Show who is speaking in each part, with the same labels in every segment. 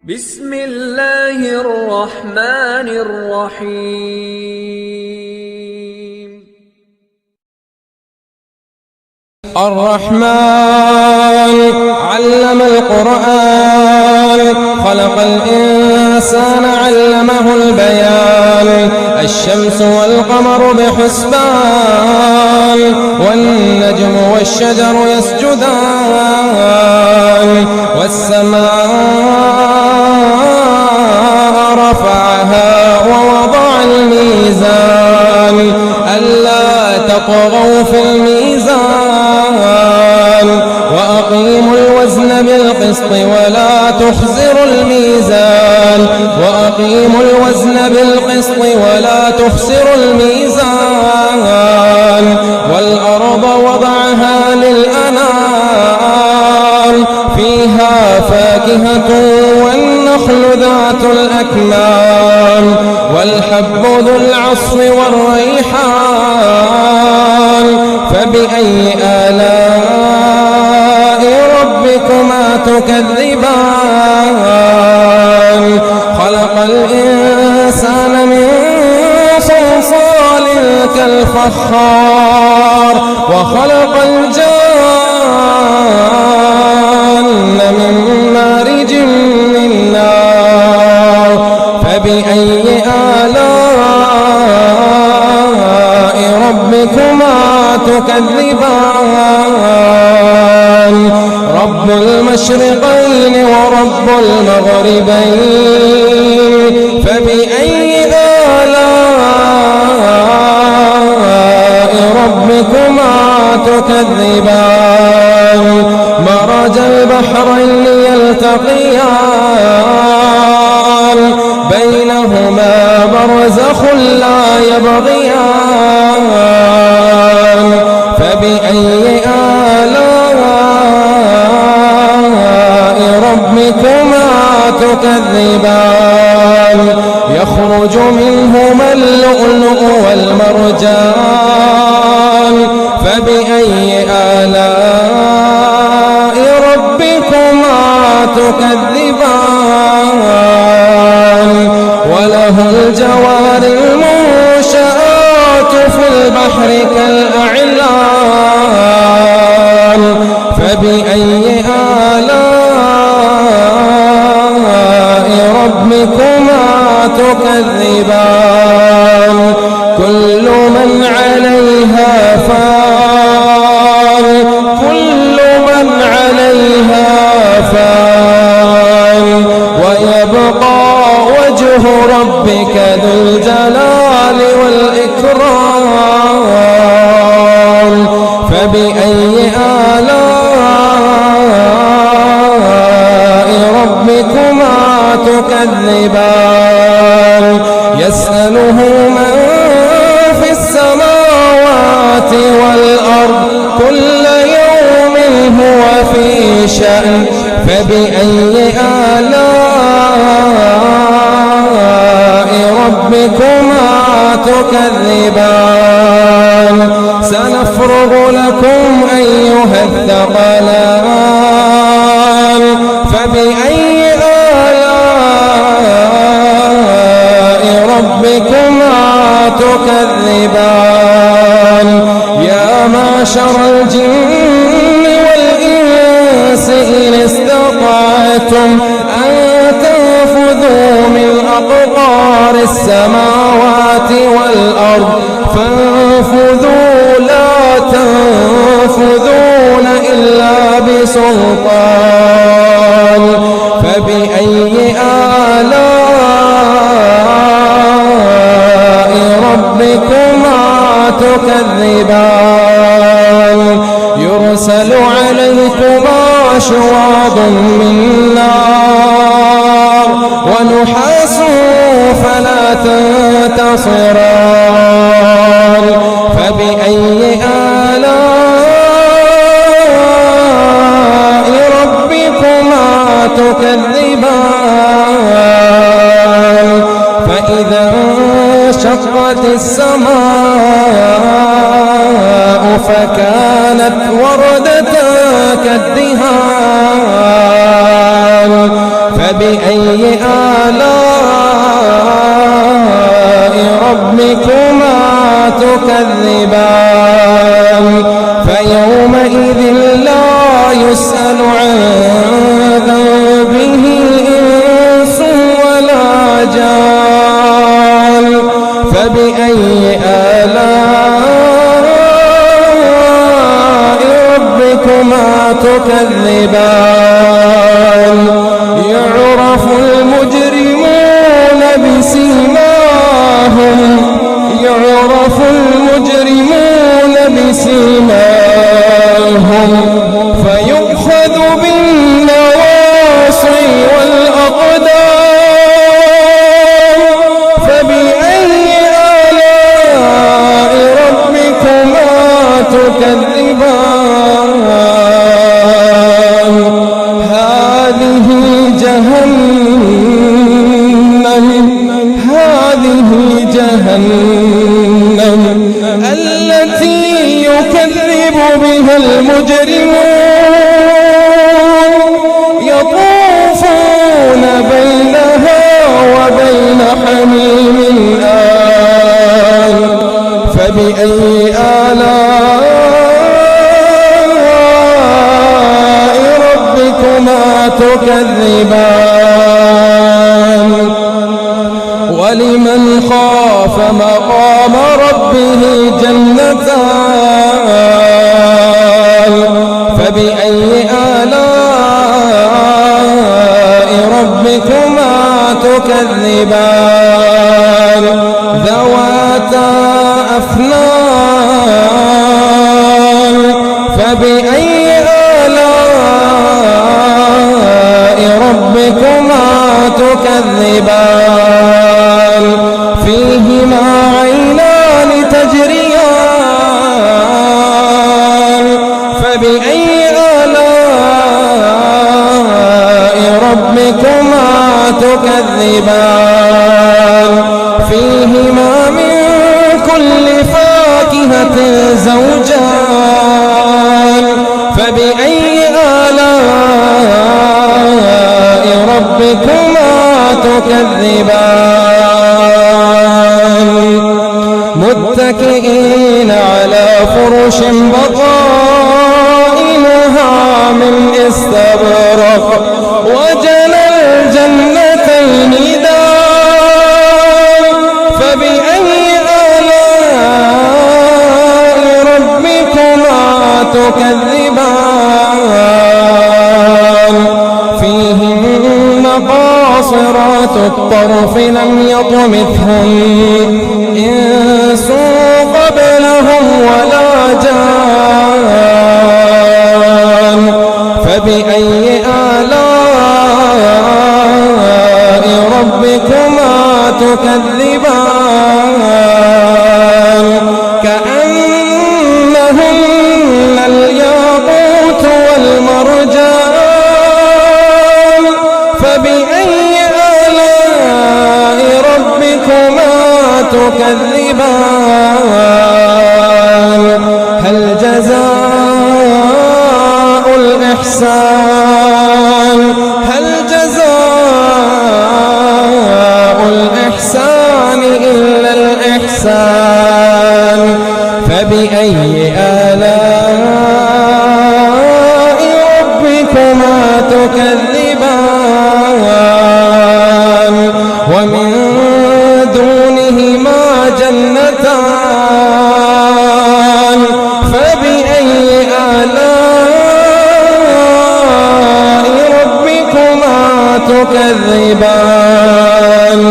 Speaker 1: بسم الله الرحمن الرحيم.
Speaker 2: الرحمن علم القرآن خلق الإنسان علمه البيان الشمس والقمر بحسبان والنجم والشجر يسجدان والسماء رفعها ووضع الميزان ألا تطغوا في الميزان وأقيموا الوزن بالقسط ولا تخسروا الميزان وأقيموا الوزن بالقسط ولا تخسروا الميزان والأرض وضعها للأنام فيها فاكهة والنخل ذات الأكمام والحب ذو العصف والريحان فبأي آلاء ربكما تكذبان خلق الإنسان من صلصال كالفخار وخلق الجان من مارج من نار فبأي آلاء ربكما تكذبان رب المشرقين ورب المغربين فبأي آلاء ربكما تكذبان مرج البحرين يلتقيان بينهما برزخ لا يبغيان فبأي آلاء ربكما تكذبان يخرج منهما اللؤلؤ والمرجان فبأي آلاء ربكما تكذبان وله الجوار المنشآت في البحر كالأعلام فبأي آلاء ربكما تكذبان كل من عليها فان كل من عليها فان ويبقى وجه ربك ذو الجلال والإكرام فبأي آلاء ربكما تكذبان يسأله من في السماوات والأرض كل يوم هو في شأن فبأي آلاء ربكما تكذبان سنفرغ لكم أيها الثقلان فبأي آلاء ربكما تكذبان يا معشر الجن والإنس إن استطعتم أن تنفذوا من أقطار السماوات والأرض فانفذوا لا تنفذون إلا بسلطان فبأي آلاء ربكما تكذبان يرسل عليكما شواظ من نار ونحاس فلا تنتصران فبأي آلاء ربكما تكذبان فإذا انشقت السماء فكانت وردة كالدهان فبأي آلاء ربكما تكذبان فيومئذ لا يسأل عن ذنبه إنس ولا جان فبأي آلاء ربكما تكذبان يعرف المجرمون بسيماهم فيؤخذ بالنواصي والأقدام فبأي آلاء ربكما تكذبان هذه جهنم التي يكذب بها المجرمون يطوفون بينها وبين حميم آن فبأي آلاء ربكما تكذبان ولمن خاف مقام ربه جنتان فبأي آلاء ربكما تكذبان ذواتا أفنان فبأي آلاء ربكما تكذبان فيهما عينان تجريان فبأي آلاء ربكما تكذبان فيهما من كل فاكهة زوجان فبأي آلاء ربكما تكذبان متكئين على فرش بطائنها من استبرق وجنى الجنتين دان فبأي آلاء ربكما تكذبان فيهن قاصرات الطرف لم يطمثهن إنس قبلهم ولا جان فبأي آلاء ربكما تكذبان كأنهن الياقوت والمرجان فبأي آلاء ربكما تكذبان هل جزاء الإحسان إلا الإحسان فبأي آلاء ربكما تكذبان ومن دونهما جنتان فبأي آلاء ربكما تكذبان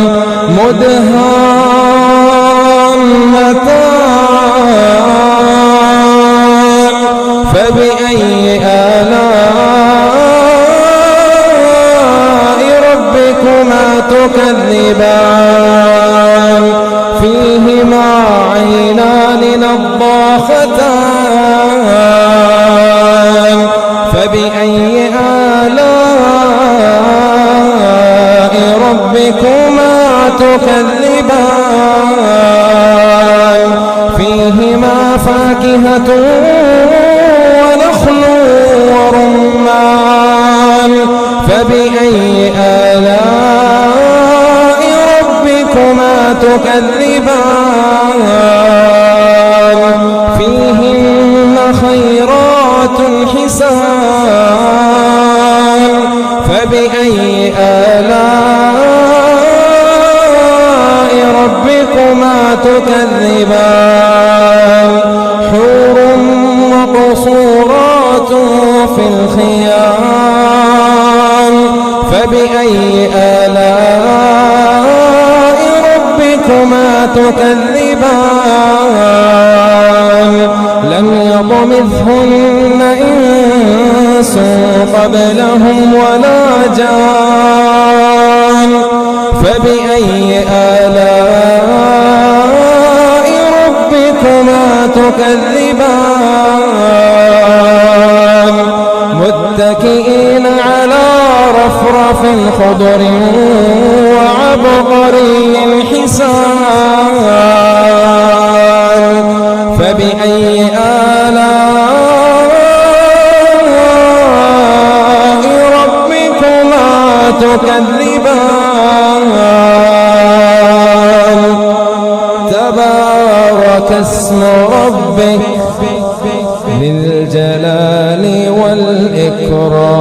Speaker 2: مدهامتان فبأي آلاء ربكما تكذبان فيهما عينان نضاختان فبأي آلاء ربكما تكذبان فيهما فاكهة ونخل ورمان فبأي آلاء تكذبان فيهن خيرات حسان فبأي آلاء ربكما تكذبان حور مقصورات في الخيام فبأي آلاء ربكما تكذبان لم يطمثهن إنس قبلهم ولا جان فبأي آلاء ربكما تكذبان متكئين على رفرف خضر وعبقري حسان فبأي آلاء ربكما تكذبان تبارك اسم ربك ذي الجلال والإكرام